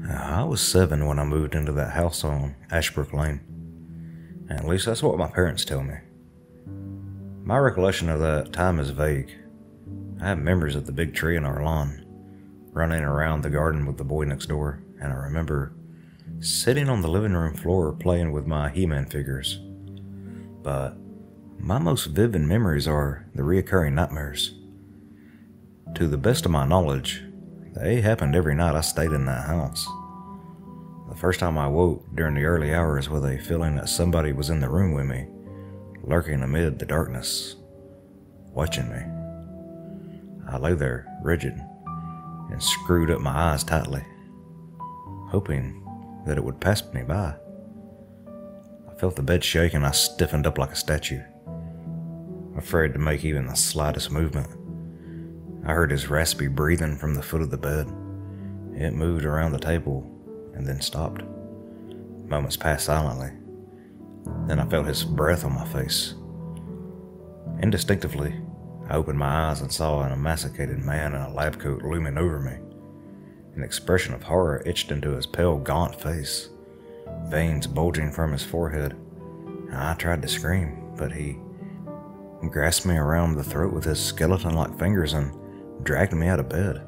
I was 7 when I moved into that house on Ashbrook Lane. At least that's what my parents tell me. My recollection of that time is vague. I have memories of the big tree in our lawn, running around the garden with the boy next door, and I remember sitting on the living room floor playing with my He-Man figures. But my most vivid memories are the reoccurring nightmares. To the best of my knowledge, they happened every night I stayed in that house. The first time I woke during the early hours with a feeling that somebody was in the room with me, lurking amid the darkness, watching me. I lay there, rigid, and screwed up my eyes tightly, hoping that it would pass me by. I felt the bed shake and I stiffened up like a statue, afraid to make even the slightest movement. I heard his raspy breathing from the foot of the bed. It moved around the table and then stopped. Moments passed silently. Then I felt his breath on my face. Indistinctively, I opened my eyes and saw an emaciated man in a lab coat looming over me. An expression of horror etched into his pale, gaunt face, veins bulging from his forehead. I tried to scream, but he grasped me around the throat with his skeleton-like fingers and dragged me out of bed,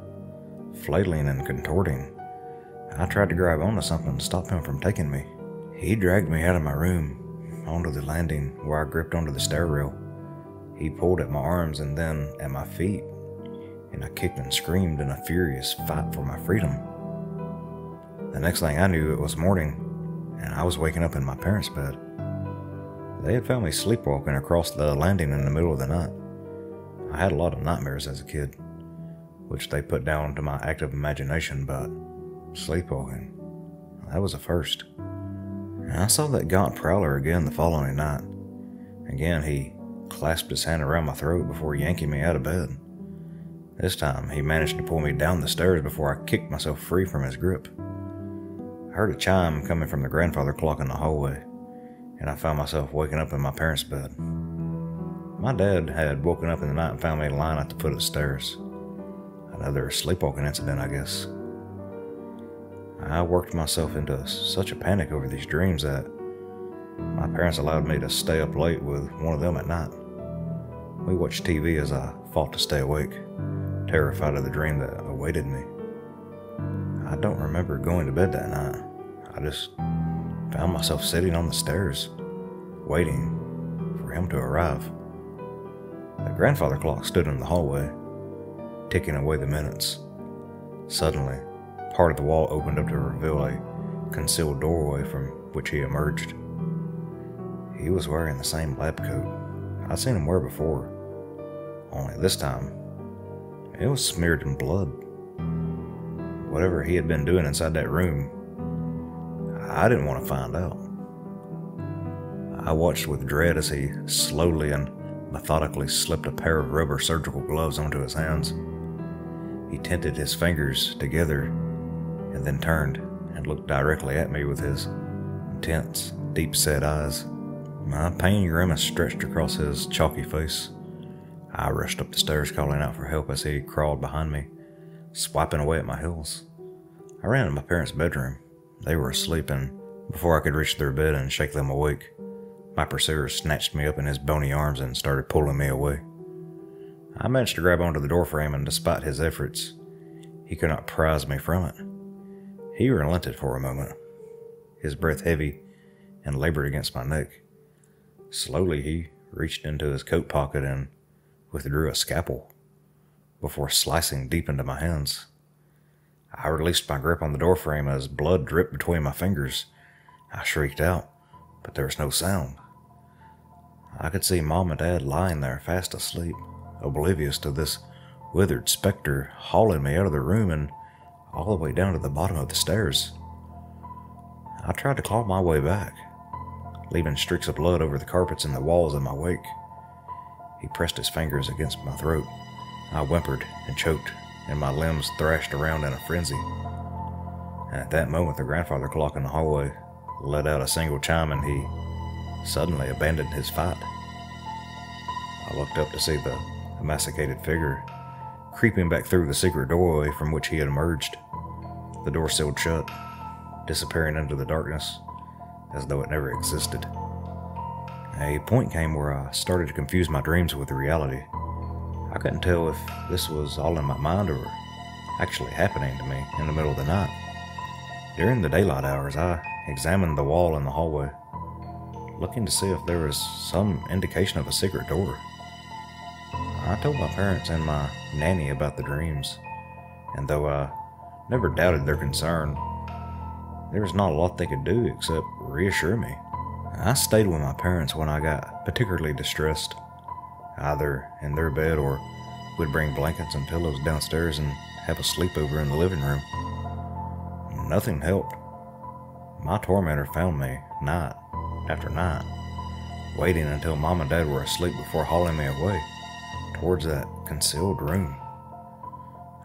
flailing and contorting. I tried to grab onto something to stop him from taking me. He dragged me out of my room, onto the landing where I gripped onto the stair rail. He pulled at my arms and then at my feet, and I kicked and screamed in a furious fight for my freedom. The next thing I knew, it was morning, and I was waking up in my parents' bed. They had found me sleepwalking across the landing in the middle of the night. I had a lot of nightmares as a kid, which they put down to my active imagination, but sleepwalking, that was a first. And I saw that gaunt prowler again the following night. Again, he clasped his hand around my throat before yanking me out of bed. This time, he managed to pull me down the stairs before I kicked myself free from his grip. I heard a chime coming from the grandfather clock in the hallway, and I found myself waking up in my parents' bed. My dad had woken up in the night and found me lying at the foot of the stairs. Another sleepwalking incident, I guess. I worked myself into such a panic over these dreams that my parents allowed me to stay up late with one of them at night. We watched TV as I fought to stay awake, terrified of the dream that awaited me. I don't remember going to bed that night. I just found myself sitting on the stairs, waiting for him to arrive. The grandfather clock stood in the hallway, ticking away the minutes. Suddenly, part of the wall opened up to reveal a concealed doorway from which he emerged. He was wearing the same lab coat I'd seen him wear before, only this time, it was smeared in blood. Whatever he had been doing inside that room, I didn't want to find out. I watched with dread as he slowly and methodically slipped a pair of rubber surgical gloves onto his hands. He tented his fingers together and then turned and looked directly at me with his intense, deep-set eyes. My pain grimace stretched across his chalky face. I rushed up the stairs calling out for help as he crawled behind me, swiping away at my heels. I ran to my parents' bedroom. They were asleep, and before I could reach their bed and shake them awake, my pursuer snatched me up in his bony arms and started pulling me away. I managed to grab onto the doorframe, and despite his efforts, he could not prise me from it. He relented for a moment, his breath heavy and labored against my neck. Slowly, he reached into his coat pocket and withdrew a scalpel before slicing deep into my hands. I released my grip on the doorframe as blood dripped between my fingers. I shrieked out, but there was no sound. I could see Mom and Dad lying there fast asleep, oblivious to this withered specter hauling me out of the room and all the way down to the bottom of the stairs. I tried to claw my way back, leaving streaks of blood over the carpets and the walls in my wake. He pressed his fingers against my throat. I whimpered and choked, and my limbs thrashed around in a frenzy. And at that moment, the grandfather clock in the hallway let out a single chime, and he suddenly abandoned his fight. I looked up to see the emaciated figure creeping back through the secret doorway from which he had emerged. The door sealed shut, disappearing into the darkness, as though it never existed. A point came where I started to confuse my dreams with reality. I couldn't tell if this was all in my mind or actually happening to me in the middle of the night. During the daylight hours, I examined the wall in the hallway, looking to see if there was some indication of a secret door. I told my parents and my nanny about the dreams, and though I never doubted their concern, there was not a lot they could do except reassure me. I stayed with my parents when I got particularly distressed, either in their bed or would bring blankets and pillows downstairs and have a sleepover in the living room. Nothing helped. My tormentor found me night after night, waiting until Mom and Dad were asleep before hauling me away towards that concealed room.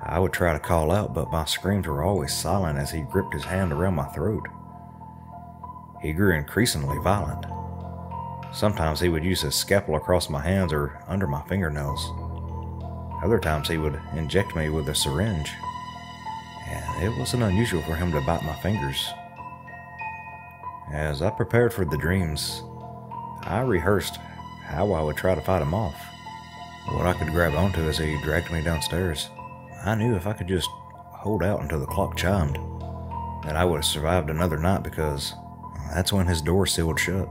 I would try to call out, but my screams were always silent as he gripped his hand around my throat. He grew increasingly violent. Sometimes he would use his scalpel across my hands or under my fingernails. Other times he would inject me with a syringe, and it wasn't unusual for him to bite my fingers. As I prepared for the dreams, I rehearsed how I would try to fight him off, what I could grab onto as he dragged me downstairs. I knew if I could just hold out until the clock chimed, that I would have survived another night, because that's when his door sealed shut.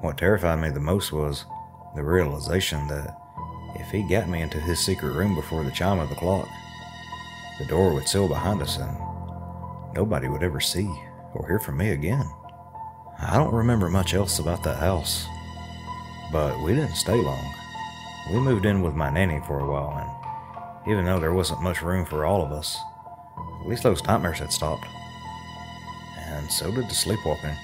What terrified me the most was the realization that if he got me into his secret room before the chime of the clock, the door would seal behind us and nobody would ever see or hear from me again. I don't remember much else about that house, but we didn't stay long. We moved in with my nanny for a while, and even though there wasn't much room for all of us, at least those nightmares had stopped. And so did the sleepwalking.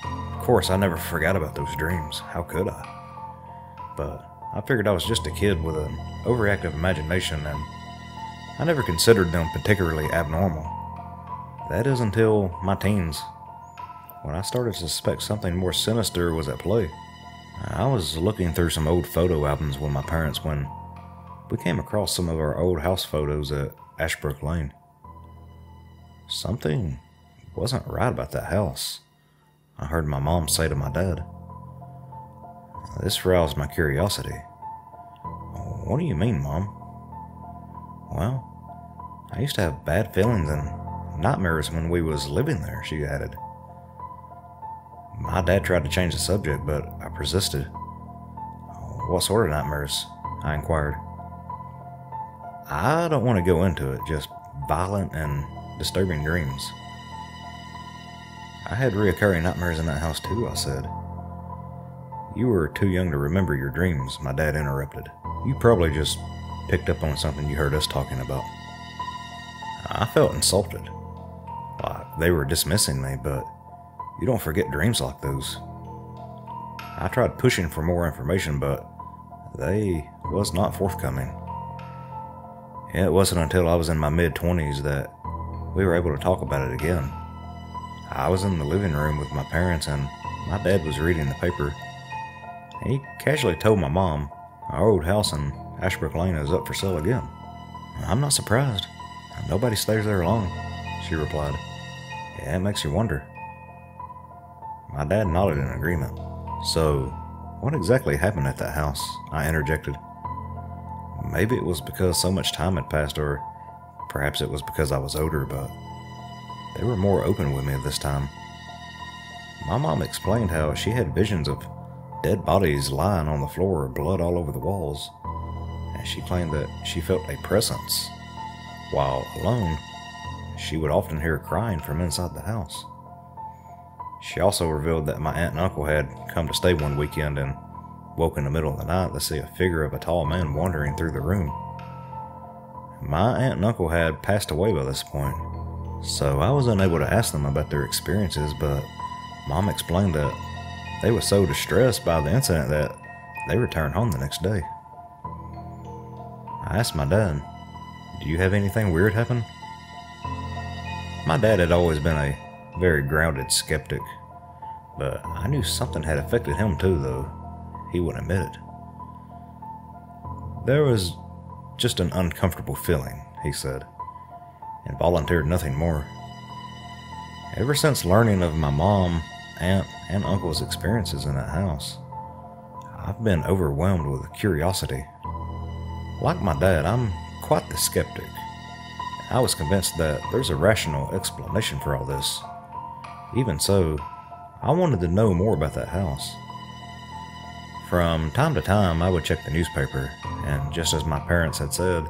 Of course, I never forgot about those dreams. How could I? But I figured I was just a kid with an overactive imagination, and I never considered them particularly abnormal. That is until my teens, when I started to suspect something more sinister was at play. I was looking through some old photo albums with my parents when we came across some of our old house photos at Ashbrook Lane. Something wasn't right about that house, I heard my mom say to my dad. This roused my curiosity. What do you mean, Mom? Well, I used to have bad feelings and nightmares when we was living there, she added. My dad tried to change the subject, but I persisted. What sort of nightmares? I inquired. I don't want to go into it, just violent and disturbing dreams. I had reoccurring nightmares in that house too, I said. You were too young to remember your dreams, my dad interrupted. You probably just picked up on something you heard us talking about. I felt insulted. Like they were dismissing me, but you don't forget dreams like those. I tried pushing for more information, but they was not forthcoming. It wasn't until I was in my mid-20s that we were able to talk about it again. I was in the living room with my parents and my dad was reading the paper. He casually told my mom, our old house in Ashbrook Lane is up for sale again. I'm not surprised. Nobody stays there long, she replied. Yeah, it makes you wonder. My dad nodded in agreement. So, what exactly happened at that house? I interjected. Maybe it was because so much time had passed, or perhaps it was because I was older, but they were more open with me this time. My mom explained how she had visions of dead bodies lying on the floor, blood all over the walls, and she claimed that she felt a presence. While alone, she would often hear crying from inside the house. She also revealed that my aunt and uncle had come to stay one weekend and woke in the middle of the night to see a figure of a tall man wandering through the room. My aunt and uncle had passed away by this point, so I was unable to ask them about their experiences, but Mom explained that they were so distressed by the incident that they returned home the next day. I asked my dad, do you have anything weird happen? My dad had always been a very grounded skeptic, but I knew something had affected him too, though he wouldn't admit it. There was just an uncomfortable feeling, he said, and volunteered nothing more. Ever since learning of my mom, aunt, and uncle's experiences in that house, I've been overwhelmed with curiosity. Like my dad, I'm quite the skeptic. I was convinced that there's a rational explanation for all this. Even so, I wanted to know more about that house. From time to time, I would check the newspaper, and just as my parents had said,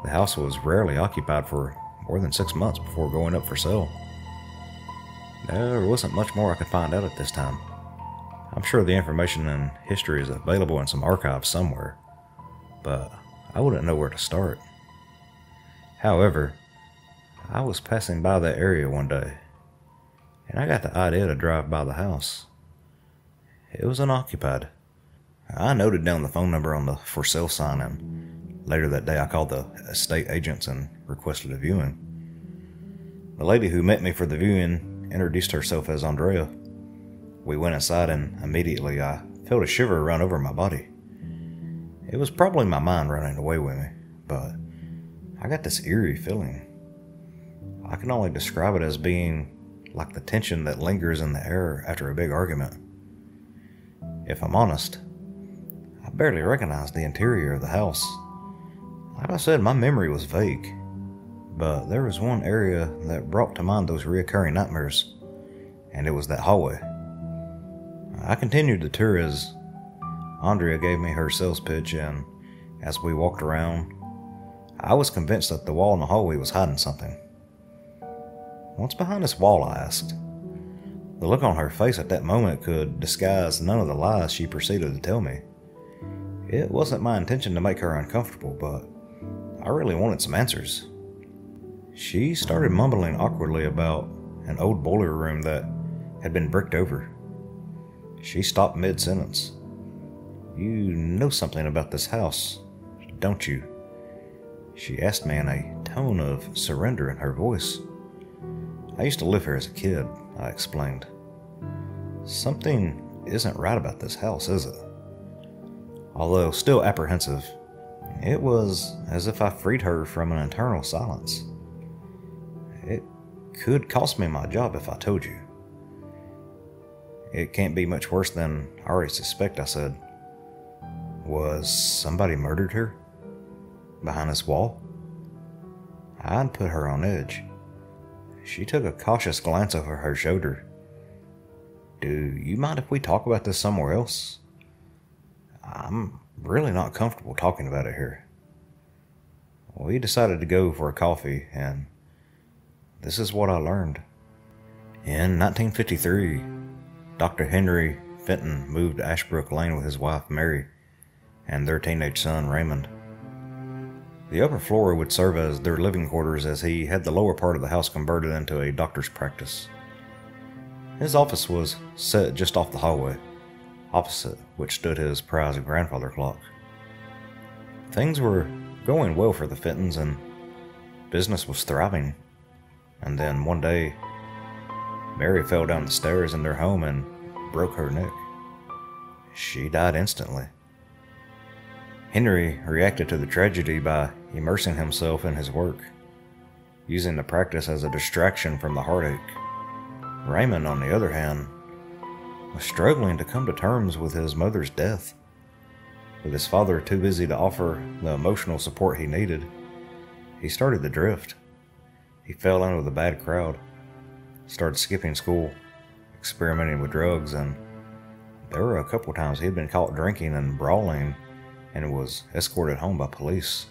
the house was rarely occupied for more than 6 months before going up for sale. There wasn't much more I could find out at this time. I'm sure the information and history is available in some archives somewhere, but I wouldn't know where to start. However, I was passing by that area one day, and I got the idea to drive by the house. It was unoccupied. I noted down the phone number on the for sale sign, and later that day I called the estate agents and requested a viewing. The lady who met me for the viewing introduced herself as Andrea. We went inside, and immediately I felt a shiver run over my body. It was probably my mind running away with me, but I got this eerie feeling. I can only describe it as being like the tension that lingers in the air after a big argument. If I'm honest, I barely recognized the interior of the house. Like I said, my memory was vague, but there was one area that brought to mind those reoccurring nightmares, and it was that hallway. I continued the tour as Andrea gave me her sales pitch, and as we walked around, I was convinced that the wall in the hallway was hiding something. "What's behind this wall?" I asked. The look on her face at that moment could disguise none of the lies she proceeded to tell me. It wasn't my intention to make her uncomfortable, but I really wanted some answers. She started mumbling awkwardly about an old boiler room that had been bricked over. She stopped mid-sentence. "You know something about this house, don't you?" She asked me in a tone of surrender in her voice. "I used to live here as a kid," I explained. "Something isn't right about this house, is it?" Although still apprehensive, it was as if I freed her from an internal silence. "It could cost me my job if I told you." "It can't be much worse than I already suspect," I said. "Was somebody murdered her? Behind this wall?" I'd put her on edge. She took a cautious glance over her shoulder. "Do you mind if we talk about this somewhere else? I'm really not comfortable talking about it here." We decided to go for a coffee, and this is what I learned. In 1953, Dr. Henry Fenton moved to Ashbrook Lane with his wife Mary and their teenage son Raymond. The upper floor would serve as their living quarters, as he had the lower part of the house converted into a doctor's practice. His office was set just off the hallway, opposite which stood his prized grandfather clock. Things were going well for the Fentons, and business was thriving. And then one day, Mary fell down the stairs in their home and broke her neck. She died instantly. Henry reacted to the tragedy by immersing himself in his work, using the practice as a distraction from the heartache. Raymond, on the other hand, was struggling to come to terms with his mother's death. With his father too busy to offer the emotional support he needed, he started to drift. He fell in with a bad crowd, started skipping school, experimenting with drugs, and there were a couple times he had been caught drinking and brawling and was escorted home by police.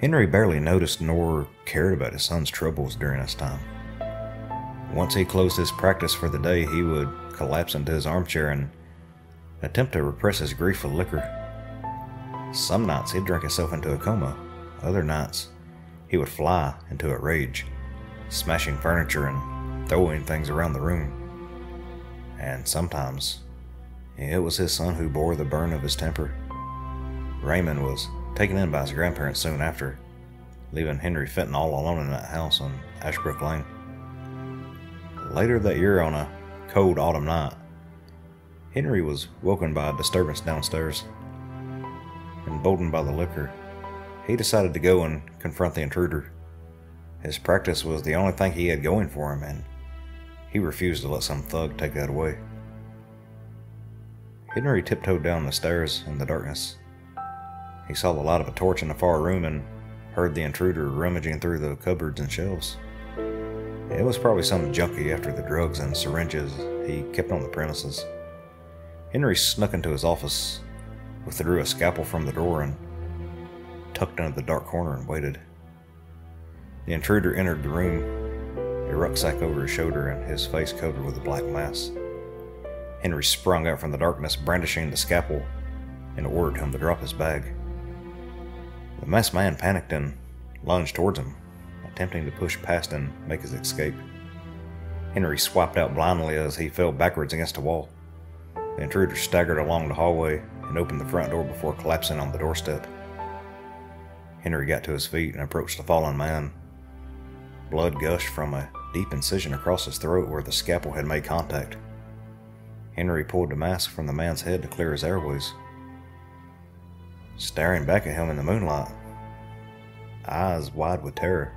Henry barely noticed nor cared about his son's troubles during this time. Once he closed his practice for the day, he would collapse into his armchair and attempt to repress his grief with liquor. Some nights he'd drink himself into a coma. Other nights he would fly into a rage, smashing furniture and throwing things around the room. And sometimes it was his son who bore the burn of his temper. Raymond was taken in by his grandparents soon after, leaving Henry Fenton all alone in that house on Ashbrook Lane. Later that year, on a cold autumn night, Henry was woken by a disturbance downstairs. Emboldened by the liquor, he decided to go and confront the intruder. His practice was the only thing he had going for him, and He refused to let some thug take that away. Henry tiptoed down the stairs in the darkness. He saw the light of a torch in the far room and heard the intruder rummaging through the cupboards and shelves. It was probably some junkie after the drugs and syringes he kept on the premises. Henry snuck into his office, withdrew a scalpel from the drawer, and tucked into the dark corner and waited. The intruder entered the room, a rucksack over his shoulder and his face covered with a black mass. Henry sprung out from the darkness, brandishing the scalpel, and ordered him to drop his bag. The masked man panicked and lunged towards him, attempting to push past and make his escape. Henry swiped out blindly as he fell backwards against a wall. The intruder staggered along the hallway and opened the front door before collapsing on the doorstep. Henry got to his feet and approached the fallen man. Blood gushed from a deep incision across his throat where the scalpel had made contact. Henry pulled the mask from the man's head to clear his airways. Staring back at him in the moonlight, eyes wide with terror,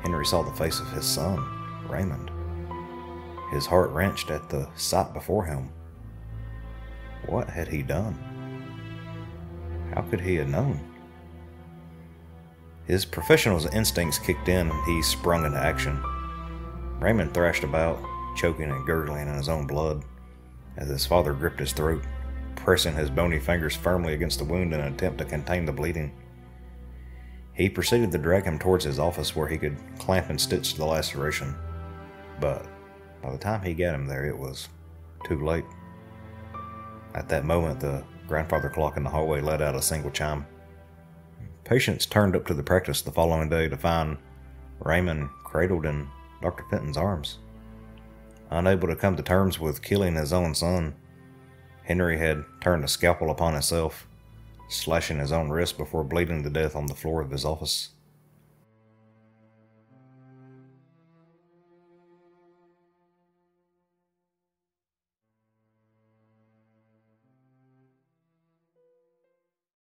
Henry saw the face of his son, Raymond. His heart wrenched at the sight before him. What had he done? How could he have known? His professional instincts kicked in and he sprung into action. Raymond thrashed about, choking and gurgling in his own blood, as his father gripped his throat, pressing his bony fingers firmly against the wound in an attempt to contain the bleeding. He proceeded to drag him towards his office where he could clamp and stitch the laceration, but by the time he got him there, it was too late. At that moment, the grandfather clock in the hallway let out a single chime. Patients turned up to the practice the following day to find Raymond cradled in Dr. Fenton's arms. Unable to come to terms with killing his own son, Henry had turned a scalpel upon himself, slashing his own wrist before bleeding to death on the floor of his office.